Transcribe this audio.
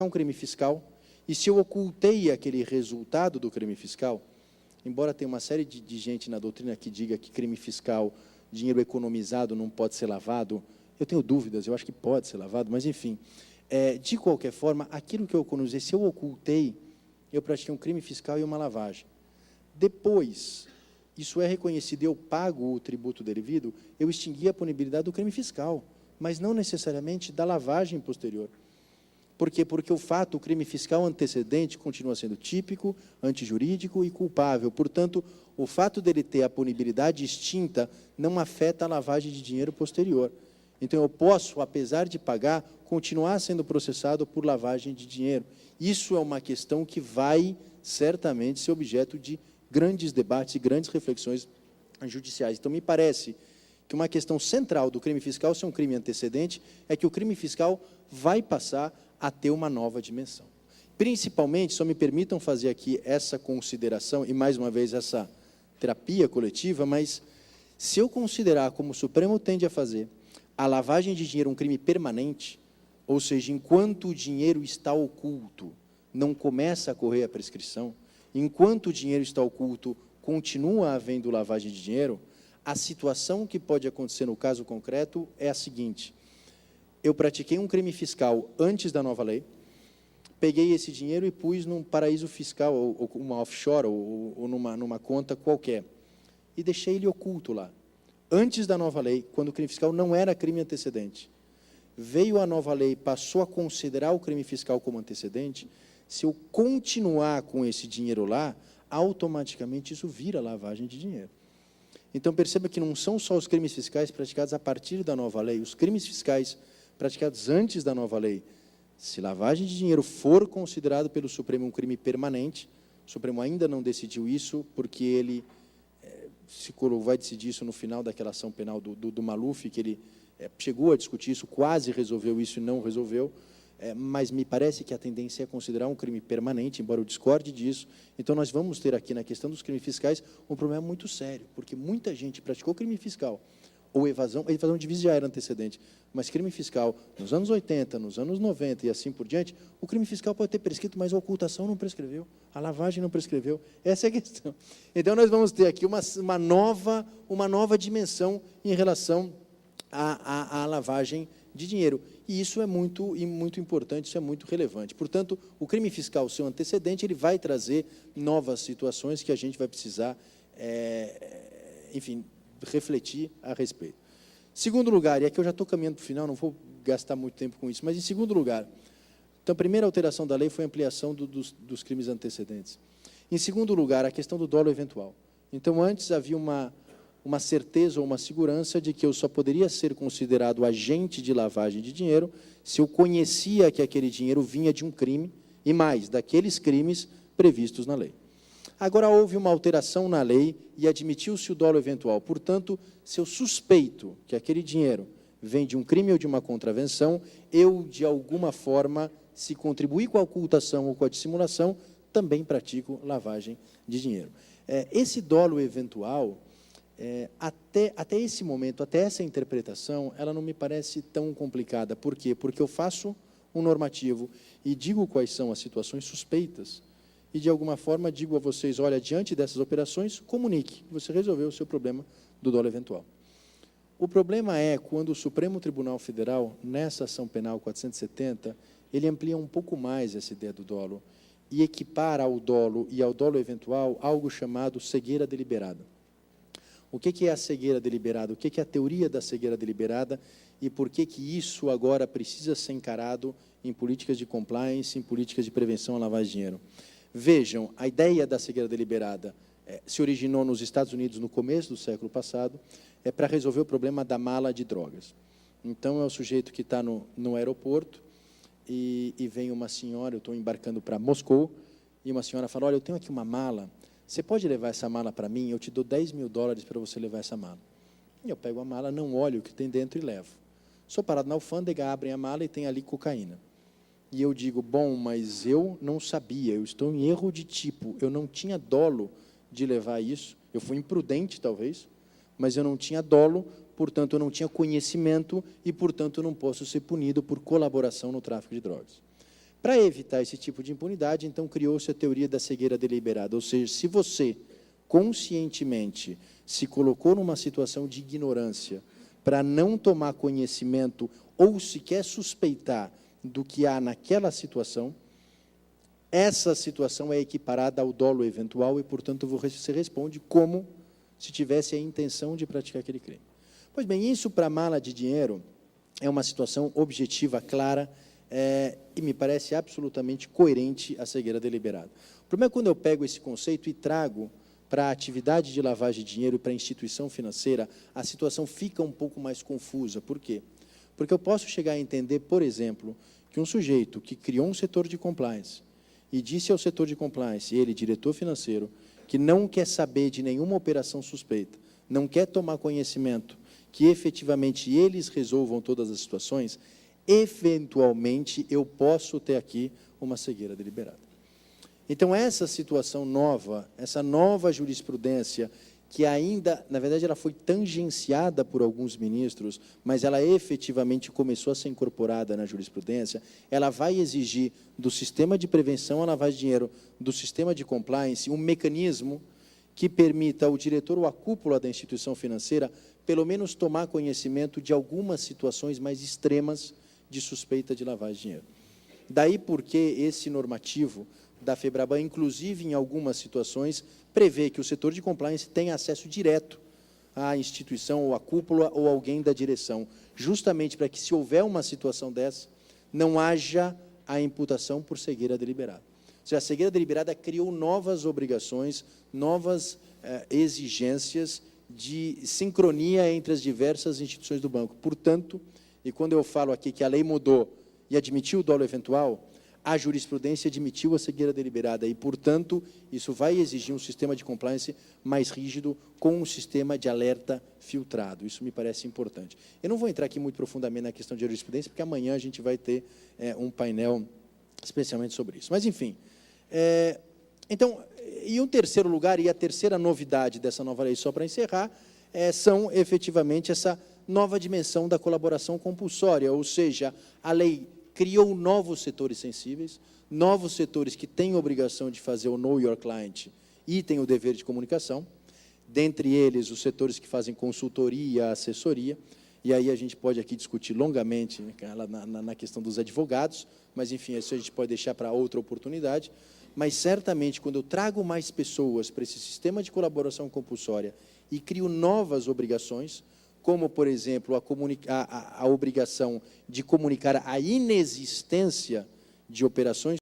um crime fiscal, e se eu ocultei aquele resultado do crime fiscal, embora tenha uma série de gente na doutrina que diga que crime fiscal, dinheiro economizado não pode ser lavado, eu tenho dúvidas, eu acho que pode ser lavado, mas enfim, de qualquer forma, aquilo que eu economizei, se eu ocultei, eu pratiquei um crime fiscal e uma lavagem. Depois, isso é reconhecido e eu pago o tributo devido, eu extingui a punibilidade do crime fiscal, mas não necessariamente da lavagem posterior. Por quê? Porque o fato, o crime fiscal antecedente continua sendo típico, antijurídico e culpável. Portanto, o fato dele ter a punibilidade extinta não afeta a lavagem de dinheiro posterior. Então, eu posso, apesar de pagar, continuar sendo processado por lavagem de dinheiro. Isso é uma questão que vai, certamente, ser objeto de grandes debates e grandes reflexões judiciais. Então, me parece que uma questão central do crime fiscal ser um crime antecedente é que o crime fiscal vai passar a ter uma nova dimensão. Principalmente, só me permitam fazer aqui essa consideração, e mais uma vez essa terapia coletiva, mas se eu considerar, como o Supremo tende a fazer, a lavagem de dinheiro um crime permanente, ou seja, enquanto o dinheiro está oculto, não começa a correr a prescrição, enquanto o dinheiro está oculto, continua havendo lavagem de dinheiro, a situação que pode acontecer no caso concreto é a seguinte: eu pratiquei um crime fiscal antes da nova lei, peguei esse dinheiro e pus num paraíso fiscal, ou uma offshore, ou numa conta qualquer, e deixei ele oculto lá. Antes da nova lei, quando o crime fiscal não era crime antecedente. Veio a nova lei, passou a considerar o crime fiscal como antecedente, se eu continuar com esse dinheiro lá, automaticamente isso vira lavagem de dinheiro. Então, perceba que não são só os crimes fiscais praticados a partir da nova lei, os crimes fiscais praticados antes da nova lei. Se lavagem de dinheiro for considerado pelo Supremo um crime permanente, o Supremo ainda não decidiu isso, porque ele vai decidir isso no final daquela ação penal do Maluf, que ele chegou a discutir isso, quase resolveu isso e não resolveu, mas me parece que a tendência é considerar um crime permanente, embora eu discorde disso. Então, nós vamos ter aqui, na questão dos crimes fiscais, um problema muito sério, porque muita gente praticou crime fiscal, ou evasão, a evasão de divisa já era antecedente, mas crime fiscal nos anos 80, nos anos 90 e assim por diante, o crime fiscal pode ter prescrito, mas a ocultação não prescreveu, a lavagem não prescreveu, essa é a questão. Então, nós vamos ter aqui uma nova dimensão em relação à lavagem de dinheiro, e isso é muito importante, isso é muito relevante. Portanto, o crime fiscal, seu antecedente, ele vai trazer novas situações que a gente vai precisar, enfim, refletir a respeito. Segundo lugar, e aqui eu já estou caminhando para o final, não vou gastar muito tempo com isso, mas em segundo lugar, então, a primeira alteração da lei foi a ampliação dos crimes antecedentes. Em segundo lugar, a questão do dolo eventual. Então, antes havia uma certeza ou uma segurança de que eu só poderia ser considerado agente de lavagem de dinheiro se eu conhecia que aquele dinheiro vinha de um crime, e mais, daqueles crimes previstos na lei. Agora, houve uma alteração na lei e admitiu-se o dolo eventual. Portanto, se eu suspeito que aquele dinheiro vem de um crime ou de uma contravenção, eu, de alguma forma, se contribuir com a ocultação ou com a dissimulação, também pratico lavagem de dinheiro. Esse dolo eventual, até esse momento, até essa interpretação, ela não me parece tão complicada. Por quê? Porque eu faço um normativo e digo quais são as situações suspeitas, e, de alguma forma, digo a vocês, olha, diante dessas operações, comunique, você resolveu o seu problema do dolo eventual. O problema é quando o Supremo Tribunal Federal, nessa ação penal 470, ele amplia um pouco mais essa ideia do dolo e equipara ao dolo e ao dolo eventual algo chamado cegueira deliberada. O que é a cegueira deliberada? O que é a teoria da cegueira deliberada e por que isso agora precisa ser encarado em políticas de compliance, em políticas de prevenção à lavagem de dinheiro? Vejam, a ideia da cegueira deliberada se originou nos Estados Unidos no começo do século passado, para resolver o problema da mala de drogas. Então, é o sujeito que está no aeroporto e vem uma senhora, eu estou embarcando para Moscou, e uma senhora fala, olha, eu tenho aqui uma mala, você pode levar essa mala para mim? Eu te dou $10 mil para você levar essa mala. E eu pego a mala, não olho o que tem dentro e levo. Sou parado na alfândega, abrem a mala e tem ali cocaína. E eu digo, bom, mas eu não sabia, eu estou em erro de tipo, eu não tinha dolo de levar isso, eu fui imprudente, talvez, mas eu não tinha dolo, portanto, eu não tinha conhecimento e, portanto, eu não posso ser punido por colaboração no tráfico de drogas. Para evitar esse tipo de impunidade, então, criou-se a teoria da cegueira deliberada, ou seja, se você conscientemente se colocou numa situação de ignorância para não tomar conhecimento ou sequer suspeitar do que há naquela situação, essa situação é equiparada ao dolo eventual e, portanto, você responde como se tivesse a intenção de praticar aquele crime. Pois bem, isso para mala de dinheiro é uma situação objetiva, clara, e me parece absolutamente coerente à cegueira deliberada. O problema é quando eu pego esse conceito e trago para a atividade de lavagem de dinheiro, para a instituição financeira, a situação fica um pouco mais confusa. Por quê? Porque eu posso chegar a entender, por exemplo, que um sujeito que criou um setor de compliance e disse ao setor de compliance, ele, diretor financeiro, que não quer saber de nenhuma operação suspeita, não quer tomar conhecimento, que efetivamente eles resolvam todas as situações, eventualmente eu posso ter aqui uma cegueira deliberada. Então, essa situação nova, essa nova jurisprudência, que ainda, na verdade, ela foi tangenciada por alguns ministros, mas ela efetivamente começou a ser incorporada na jurisprudência, ela vai exigir do sistema de prevenção à lavagem de dinheiro, do sistema de compliance, um mecanismo que permita ao diretor ou à cúpula da instituição financeira, pelo menos tomar conhecimento de algumas situações mais extremas de suspeita de lavagem de dinheiro. Daí porque esse normativo da FEBRABAN, inclusive em algumas situações, prevê que o setor de compliance tem acesso direto à instituição ou à cúpula ou alguém da direção, justamente para que, se houver uma situação dessa, não haja a imputação por cegueira deliberada. Ou seja, a cegueira deliberada criou novas obrigações, novas exigências de sincronia entre as diversas instituições do banco. Portanto, e quando eu falo aqui que a lei mudou e admitiu o dolo eventual, a jurisprudência admitiu a cegueira deliberada e, portanto, isso vai exigir um sistema de compliance mais rígido com um sistema de alerta filtrado. Isso me parece importante. Eu não vou entrar aqui muito profundamente na questão de jurisprudência, porque amanhã a gente vai ter um painel especialmente sobre isso. Mas, enfim, então, em um terceiro lugar, e a terceira novidade dessa nova lei, só para encerrar, são, efetivamente, essa nova dimensão da colaboração compulsória, ou seja, a lei criou novos setores sensíveis, novos setores que têm obrigação de fazer o Know Your Client e têm o dever de comunicação, dentre eles os setores que fazem consultoria, assessoria, e aí a gente pode aqui discutir longamente, né, na questão dos advogados, mas, enfim, isso a gente pode deixar para outra oportunidade, mas, certamente, quando eu trago mais pessoas para esse sistema de colaboração compulsória e crio novas obrigações, como, por exemplo, a obrigação de comunicar a inexistência de operações